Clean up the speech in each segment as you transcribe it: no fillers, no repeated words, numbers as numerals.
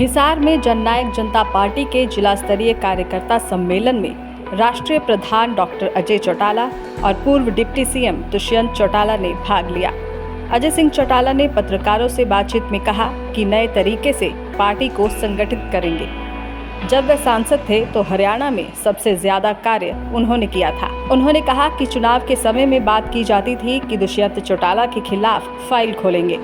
हिसार में जननायक जनता पार्टी के जिला स्तरीय कार्यकर्ता सम्मेलन में राष्ट्रीय प्रधान डॉक्टर अजय चौटाला और पूर्व डिप्टी सीएम दुष्यंत चौटाला ने भाग लिया। अजय सिंह चौटाला ने पत्रकारों से बातचीत में कहा कि नए तरीके से पार्टी को संगठित करेंगे। जब वे सांसद थे तो हरियाणा में सबसे ज्यादा कार्य उन्होंने किया था। उन्होंने कहा कि चुनाव के समय में बात की जाती थी कि दुष्यंत चौटाला के खिलाफ फाइल खोलेंगे।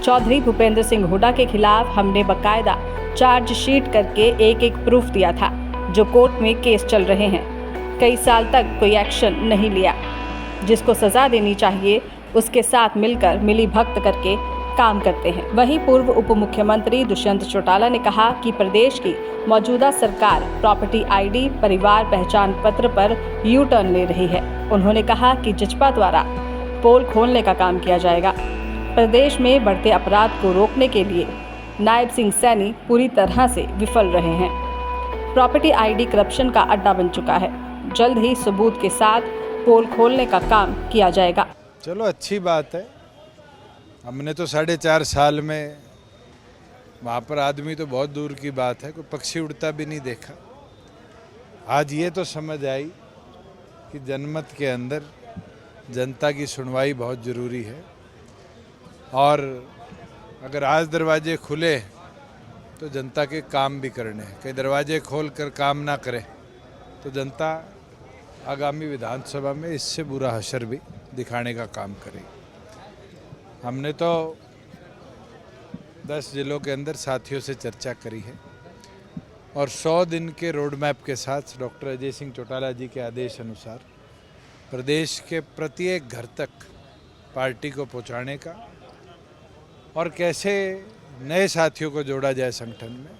चौधरी भूपेंद्र सिंह हुड्डा के खिलाफ हमने बकायदा चार्जशीट करके एक प्रूफ दिया था, जो कोर्ट में केस चल रहे हैं। कई साल तक कोई एक्शन नहीं लिया। जिसको सजा देनी चाहिए उसके साथ मिलकर मिलीभगत करके काम करते हैं। वहीं पूर्व उप मुख्यमंत्री दुष्यंत चौटाला ने कहा कि प्रदेश की मौजूदा सरकार प्रॉपर्टी आईडी, परिवार पहचान पत्र पर यू टर्न ले रही है। उन्होंने कहा कि जजपा द्वारा पोल खोलने का काम किया जाएगा। प्रदेश में बढ़ते अपराध को रोकने के लिए नायब सिंह सैनी पूरी तरह से विफल रहे हैं। प्रॉपर्टी आईडी करप्शन का अड्डा बन चुका है। जल्द ही सबूत के साथ पोल खोलने का काम किया जाएगा। चलो अच्छी बात है। हमने तो 4.5 साल में वहाँ पर आदमी तो बहुत दूर की बात है, कोई पक्षी उड़ता भी नहीं देखा। आज ये तो समझ आई कि जनमत के अंदर जनता की सुनवाई बहुत ज़रूरी है, और अगर आज दरवाजे खुले तो जनता के काम भी करने हैं। कई दरवाजे खोल कर काम ना करे तो जनता आगामी विधानसभा में इससे बुरा हशर भी दिखाने का काम करेगी। हमने तो 10 जिलों के अंदर साथियों से चर्चा करी है और 100 दिन के रोड मैप के साथ डॉक्टर अजय सिंह चौटाला जी के आदेश अनुसार प्रदेश के प्रत्येक घर तक पार्टी को पहुंचाने का और कैसे नए साथियों को जोड़ा जाए संगठन में,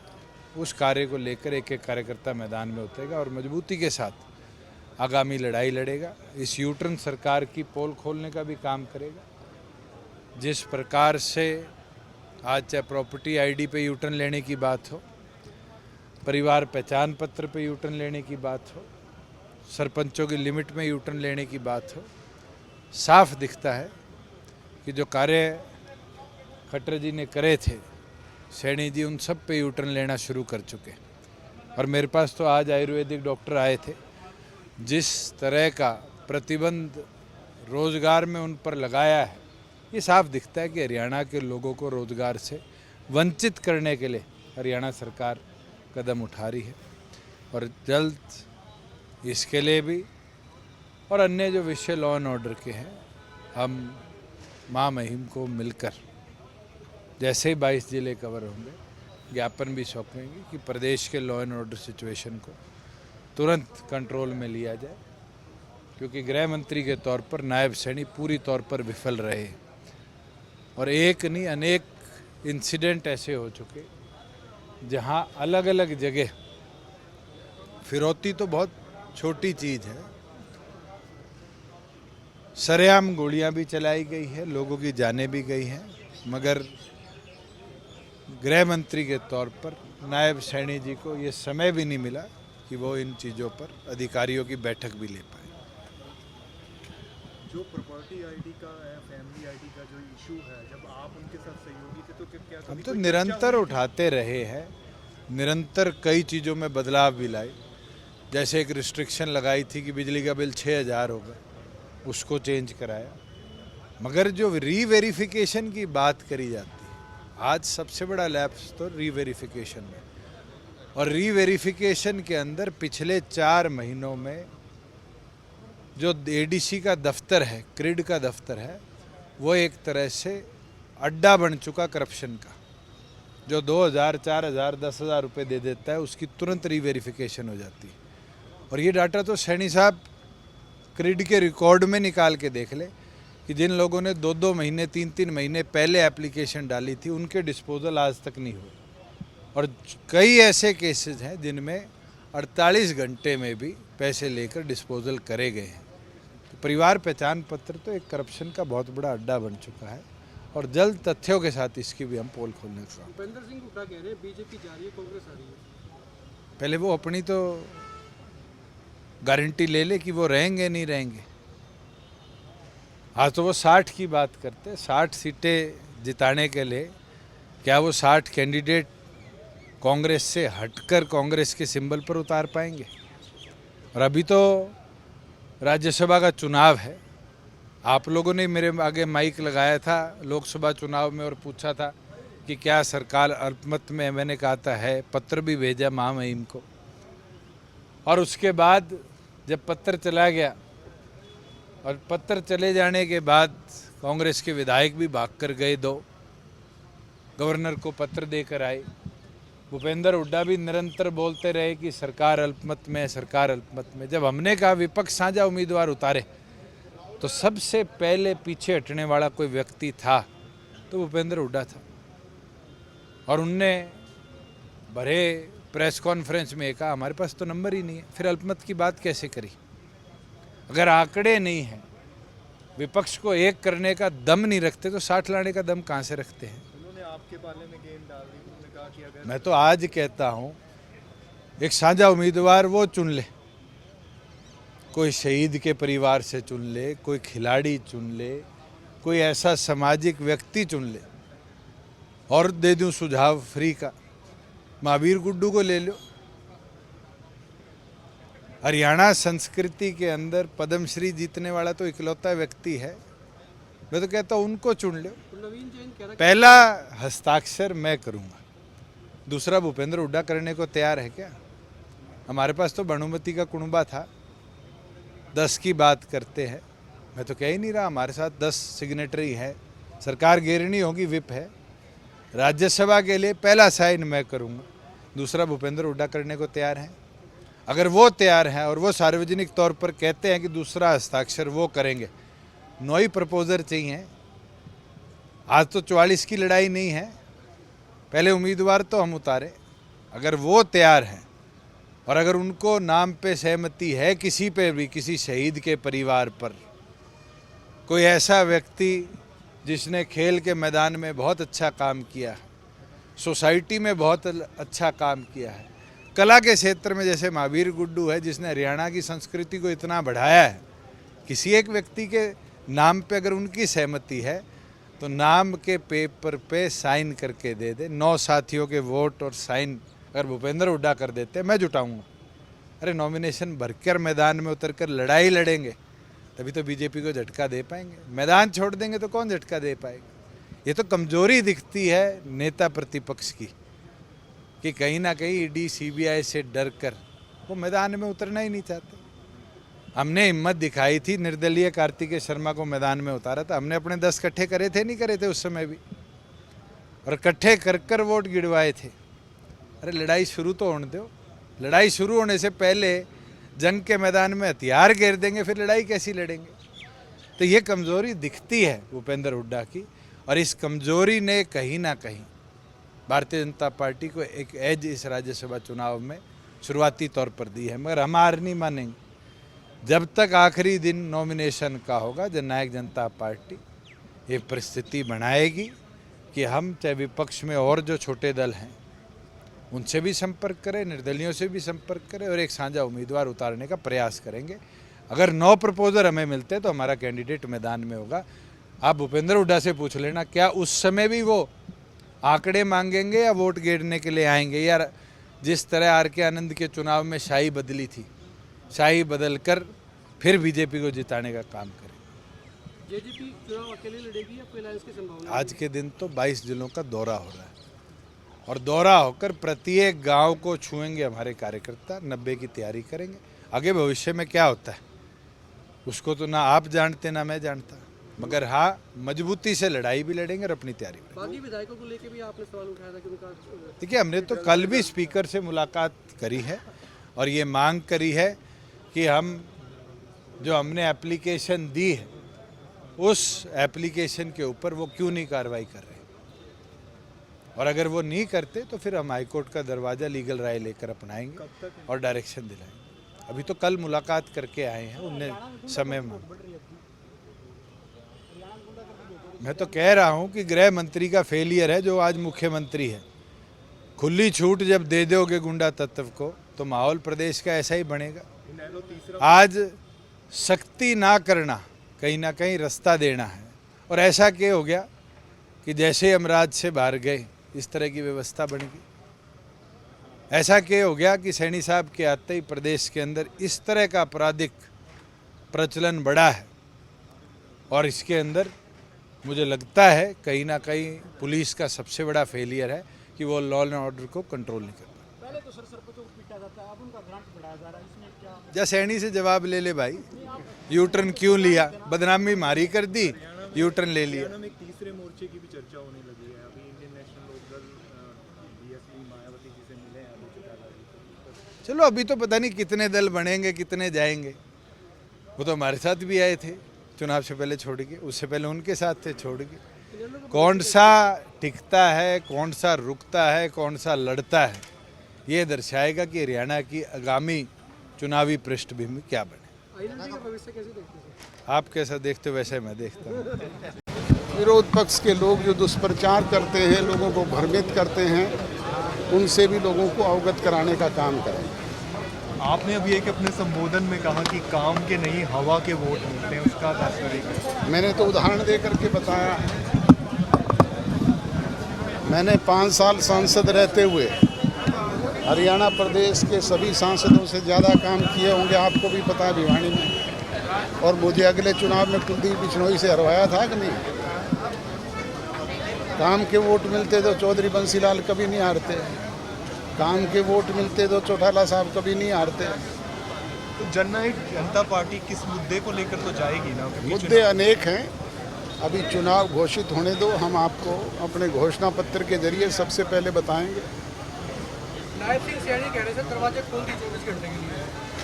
उस कार्य को लेकर एक कार्यकर्ता मैदान में उतरेगा और मजबूती के साथ आगामी लड़ाई लड़ेगा। इस यूटर्न सरकार की पोल खोलने का भी काम करेगा। जिस प्रकार से आज चाहे प्रॉपर्टी आईडी पे यूटर्न लेने की बात हो, परिवार पहचान पत्र पे यूटर्न लेने की बात हो, सरपंचों की लिमिट में यूटर्न लेने की बात हो, साफ दिखता है कि जो कार्य खट्टर जी ने करे थे, सैनी जी उन सब पे यूटर्न लेना शुरू कर चुके। और मेरे पास तो आज आयुर्वेदिक डॉक्टर आए थे। जिस तरह का प्रतिबंध रोज़गार में उन पर लगाया है, ये साफ दिखता है कि हरियाणा के लोगों को रोज़गार से वंचित करने के लिए हरियाणा सरकार कदम उठा रही है। और जल्द इसके लिए भी और अन्य जो विषय लॉ एंड ऑर्डर के हैं, हम माँ महिम को मिलकर जैसे ही 22 जिले कवर होंगे, ज्ञापन भी सौंपेंगे कि प्रदेश के लॉ एंड ऑर्डर सिचुएशन को तुरंत कंट्रोल में लिया जाए, क्योंकि गृह मंत्री के तौर पर नायब सैनी पूरी तौर पर विफल रहे और एक नहीं अनेक इंसिडेंट ऐसे हो चुके जहां अलग अलग जगह फिरौती तो बहुत छोटी चीज़ है, सरेआम गोलियां भी चलाई गई है, लोगों की जानें भी गई हैं, मगर गृह मंत्री के तौर पर नायब सैनी जी को ये समय भी नहीं मिला कि वो इन चीज़ों पर अधिकारियों की बैठक भी ले पाए। जो प्रॉपर्टी आईडी का फैमिली आईडी का जो इशू है, जब आप उनके साथ सहयोगी थे तो क्या हम तो निरंतर उठाते रहे हैं, निरंतर कई चीज़ों में बदलाव भी लाए। जैसे एक रिस्ट्रिक्शन लगाई थी कि बिजली का बिल 6000 होगा, उसको चेंज कराया। मगर जो रीवेरिफिकेशन की बात करी जाती है, आज सबसे बड़ा लैप्स तो रीवेरिफिकेशन में, और रीवेरिफिकेशन के अंदर पिछले 4 महीनों में जो एडीसी का दफ्तर है, क्रिड का दफ्तर है, वो एक तरह से अड्डा बन चुका करप्शन का। जो 2000, 4000, 10,000 रुपये दे देता है, उसकी तुरंत रीवेरिफिकेशन हो जाती है। और ये डाटा तो सैनी साहब क्रिड के रिकॉर्ड में निकाल के देख ले कि जिन लोगों ने 2-2 महीने, 3-3 महीने पहले एप्लीकेशन डाली थी, उनके डिस्पोजल आज तक नहीं हुए। और कई ऐसे केसेस हैं जिनमें 48 घंटे में भी पैसे लेकर डिस्पोजल करे गए हैं। तो परिवार पहचान पत्र तो एक करप्शन का बहुत बड़ा अड्डा बन चुका है, और जल्द तथ्यों के साथ इसकी भी हम पोल खोलने का। भूपेंद्र सिंह हुड्डा कह रहे हैं बीजेपी जा रही है, कांग्रेस आ रही है। पहले वो अपनी तो गारंटी ले ले कि वो रहेंगे नहीं रहेंगे। आज तो वो 60 की बात करते, 60 सीटें जिताने के लिए क्या वो 60 कैंडिडेट कांग्रेस से हटकर कांग्रेस के सिंबल पर उतार पाएंगे। और अभी तो राज्यसभा का चुनाव है। आप लोगों ने मेरे आगे माइक लगाया था लोकसभा चुनाव में और पूछा था कि क्या सरकार अल्पमत में है। मैंने कहा था है, पत्र भी भेजा महामहिम को। और उसके बाद जब पत्र चला गया और पत्र चले जाने के बाद कांग्रेस के विधायक भी भागकर गए, 2 गवर्नर को पत्र देकर आए। भूपेंद्र हुड्डा भी निरंतर बोलते रहे कि सरकार अल्पमत में है, सरकार अल्पमत में। जब हमने कहा विपक्ष साझा उम्मीदवार उतारे तो सबसे पहले पीछे हटने वाला कोई व्यक्ति था तो भूपेंद्र हुड्डा था। और उनने भरे प्रेस कॉन्फ्रेंस में कहा हमारे पास तो नंबर ही नहीं है। फिर अल्पमत की बात कैसे करी? अगर आंकड़े नहीं हैं, विपक्ष को एक करने का दम नहीं रखते तो 60 लाने का दम कहाँ से रखते हैं? उन्होंने आपके पाले में गेंद डाल दी। उन्होंने कहा कि अगर मैं तो आज कहता हूँ एक साझा उम्मीदवार वो चुन ले, कोई शहीद के परिवार से चुन ले, कोई खिलाड़ी चुन ले, कोई ऐसा सामाजिक व्यक्ति चुन ले। और दे दूं सुझाव फ्री का, महावीर गुड्डू को ले लो। हरियाणा संस्कृति के अंदर पद्मश्री जीतने वाला तो इकलौता व्यक्ति है। मैं तो कहता हूँ उनको चुन लो। पहला हस्ताक्षर मैं करूँगा, दूसरा भूपेंद्र हुड्डा करने को तैयार है क्या? हमारे पास तो भानुमति का कुणबा था, 10 की बात करते हैं। मैं तो कह ही नहीं रहा, हमारे साथ 10 सिग्नेटरी है। सरकार गिरनी होगी, विप है। राज्यसभा के लिए पहला साइन मैं करूँगा, दूसरा भूपेंद्र हुड्डा करने को तैयार है। अगर वो तैयार हैं और वो सार्वजनिक तौर पर कहते हैं कि दूसरा हस्ताक्षर वो करेंगे, 9 ही प्रपोजर चाहिए। आज तो 44 की लड़ाई नहीं है, पहले उम्मीदवार तो हम उतारे। अगर वो तैयार हैं और अगर उनको नाम पे सहमति है किसी पे भी, किसी शहीद के परिवार पर, कोई ऐसा व्यक्ति जिसने खेल के मैदान में बहुत अच्छा काम किया, सोसाइटी में बहुत अच्छा काम किया है, कला के क्षेत्र में जैसे महावीर गुड्डू है जिसने हरियाणा की संस्कृति को इतना बढ़ाया है, किसी एक व्यक्ति के नाम पे अगर उनकी सहमति है तो नाम के पेपर पे साइन करके दे दे। 9 साथियों के वोट और साइन अगर भूपेंद्र हुड्डा कर देते मैं जुटाऊंगा। अरे नॉमिनेशन भरकर मैदान में उतर कर लड़ाई लड़ेंगे तभी तो बीजेपी को झटका दे पाएंगे। मैदान छोड़ देंगे तो कौन झटका दे पाएगा? ये तो कमजोरी दिखती है नेता प्रतिपक्ष की कि कहीं ना कहीं ईडी सीबीआई से डर कर वो मैदान में उतरना ही नहीं चाहते। हमने हिम्मत दिखाई थी, निर्दलीय कार्तिकेय शर्मा को मैदान में उतारा था। हमने अपने 10 इकट्ठे करे थे, नहीं करे थे उस समय भी, और इकट्ठे कर कर वोट गिरवाए थे। अरे लड़ाई शुरू तो होने दो। लड़ाई शुरू होने से पहले जंग के मैदान में हथियार घेर देंगे, फिर लड़ाई कैसी लड़ेंगे? तो ये कमजोरी दिखती है भूपेंद्र हुड्डा की, और इस कमजोरी ने कहीं ना कहीं भारतीय जनता पार्टी को एक एज इस राज्यसभा चुनाव में शुरुआती तौर पर दी है। मगर हम हार नहीं मानेंगे। जब तक आखिरी दिन नॉमिनेशन का होगा, जननायक जनता पार्टी ये परिस्थिति बनाएगी कि हम चाहे विपक्ष में और जो छोटे दल हैं उनसे भी संपर्क करें, निर्दलियों से भी संपर्क करें और एक साझा उम्मीदवार उतारने का प्रयास करेंगे। अगर 9 प्रपोजल हमें मिलते तो हमारा कैंडिडेट मैदान में होगा। आप भूपेंद्र हुड्डा से पूछ लेना, क्या उस समय भी वो आंकड़े मांगेंगे या वोट गिरने के लिए आएंगे? यार जिस तरह आर के आनंद के चुनाव में शाही बदली थी, शाही बदल कर फिर बीजेपी को जिताने का काम करें। जेजेपी चुनाव अकेले लड़ेगी या कोई अलायंस की संभावना? आज के दिन तो 22 जिलों का दौरा हो रहा है और दौरा होकर प्रत्येक गांव को छुएंगे हमारे कार्यकर्ता। 90 की तैयारी करेंगे। आगे भविष्य में क्या होता है उसको तो ना आप जानते ना मैं जानता, मगर हाँ मजबूती से लड़ाई भी लड़ेंगे और अपनी तैयारी भी। बाकी विधायकों को लेकर भी आपने सवाल उठाया था कि उनका देखिए, हमने तो कल भी स्पीकर से मुलाकात करी है और ये मांग करी है कि हम जो हमने एप्लीकेशन दी है उस एप्लीकेशन के ऊपर वो क्यों नहीं कार्रवाई कर रहे, और अगर वो नहीं करते तो फिर हम हाईकोर्ट का दरवाज़ा लीगल राय लेकर अपनाएंगे और डायरेक्शन दिलाएंगे। अभी तो कल मुलाकात करके आए हैं, उन्हें समय में। मैं तो कह रहा हूं कि गृह मंत्री का फेलियर है जो आज मुख्यमंत्री है। खुली छूट जब दे दोगे गुंडा तत्व को तो माहौल प्रदेश का ऐसा ही बनेगा। आज सख्ती ना करना कहीं ना कहीं रास्ता देना है, और ऐसा क्या हो गया कि जैसे हम राज से बाहर गए इस तरह की व्यवस्था बन गई। ऐसा क्या हो गया कि सैनी साहब के आते ही प्रदेश के अंदर इस तरह का आपराधिक प्रचलन बढ़ा है, और इसके अंदर मुझे लगता है कहीं ना कहीं पुलिस का सबसे बड़ा फेलियर है कि वो लॉ एंड ऑर्डर को कंट्रोल नहीं कर पा। पहले तो सरपंचों को पीटा जाता है, अब उनका ग्रांट बढ़ाया जा रहा है, इसमें क्या? जा सैनी से जवाब ले ले भाई, यू टर्न क्यों लिया? बदनामी मारी कर दी, यू टर्न ले लिया। हरियाणा में एक तीसरे मोर्चे की भी चर्चा होने लगी है। अभी Indian National Lokdal BSP Mayawati ji से मिले हैं अजय चौटाला जी। चलो अभी तो पता नहीं कितने दल बनेंगे, कितने जाएंगे। वो तो हमारे साथ भी आए थे चुनाव से पहले छोड़ के, उससे पहले उनके साथ थे छोड़ के। कौन सा टिकता है, कौन सा रुकता है, कौन सा लड़ता है, ये दर्शाएगा कि हरियाणा की आगामी चुनावी पृष्ठभूमि क्या बने। आईएनएलडी का भविष्य कैसे देखते हैं? आप कैसा देखते हो वैसे मैं देखता हूँ। विरोध पक्ष के लोग जो दुष्प्रचार करते हैं, लोगों को भ्रमित करते हैं, उनसे भी लोगों को अवगत कराने का काम करें। आपने अभी एक अपने संबोधन में कहा कि काम के नहीं हवा के वोट मिलते हैं, उसका तात्पर्य? मैंने तो उदाहरण दे करके बताया। मैंने 5 साल सांसद रहते हुए हरियाणा प्रदेश के सभी सांसदों से ज़्यादा काम किए होंगे, आपको भी पता है भिवानी में। और मुझे अगले चुनाव में कुलदीप बिश्नोई से हरवाया था कि नहीं? काम के वोट मिलते तो चौधरी बंसीलाल कभी नहीं हारते, काम के वोट मिलते तो चौटाला साहब कभी नहीं हारते। तो जननायक जनता पार्टी किस मुद्दे को लेकर तो जाएगी ना? मुद्दे अनेक हैं, अभी चुनाव घोषित होने दो, हम आपको अपने घोषणा पत्र के जरिए सबसे पहले बताएंगे। नायब सिंह सैनी कह रहे थे दरवाजे खोल दी 24 घंटे के लिए।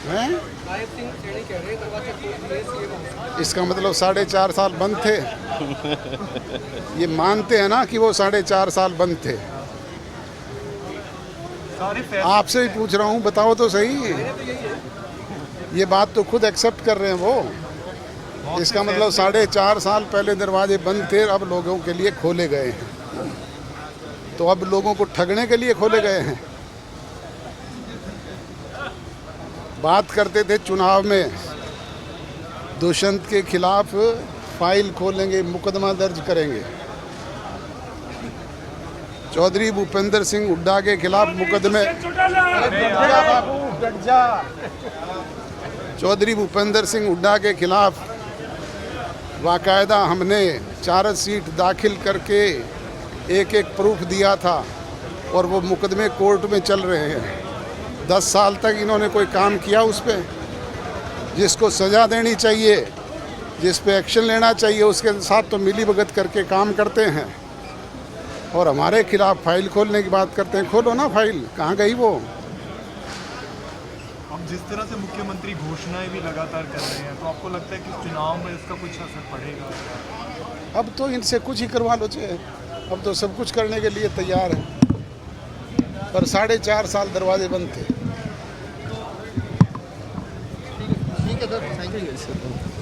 हैं? नायब सिंह सैनी कह रहे हैं दरवाजे खोल दिए सीएम। इसका मतलब 4.5 साल बंद थे। ये मानते हैं ना कि वो 4.5 साल बंद थे। आपसे भी पूछ रहा हूँ, बताओ तो सही। ये बात तो खुद एक्सेप्ट कर रहे हैं वो। इसका मतलब 4.5 साल पहले दरवाजे बंद थे, अब लोगों के लिए खोले गए हैं। तो अब लोगों को ठगने के लिए खोले गए हैं। बात करते थे चुनाव में दुष्यंत के खिलाफ फाइल खोलेंगे, मुकदमा दर्ज करेंगे। चौधरी भूपेंद्र सिंह हुड्डा के खिलाफ मुकदमे, चौधरी भूपेंद्र सिंह हुड्डा के खिलाफ बाकायदा हमने चार्जशीट दाखिल करके एक प्रूफ दिया था, और वो मुकदमे कोर्ट में चल रहे हैं। 10 साल तक इन्होंने कोई काम किया उस पर? जिसको सज़ा देनी चाहिए, जिस पे एक्शन लेना चाहिए, उसके साथ तो मिली भगत करके काम करते हैं, और हमारे खिलाफ फाइल खोलने की बात करते हैं। खोलो ना फाइल, कहाँ गई वो? अब जिस तरह से मुख्यमंत्री घोषणाएं भी लगातार कर रहे हैं, तो आपको लगता है कि चुनाव में इसका कुछ असर पड़ेगा? अब तो इनसे कुछ ही करवा लो चाहे, अब तो सब कुछ करने के लिए तैयार है। पर 4.5 साल दरवाजे बंद थे।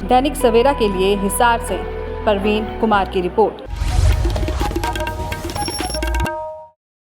दैनिक सवेरा के लिए हिसार से परवीन कुमार की रिपोर्ट।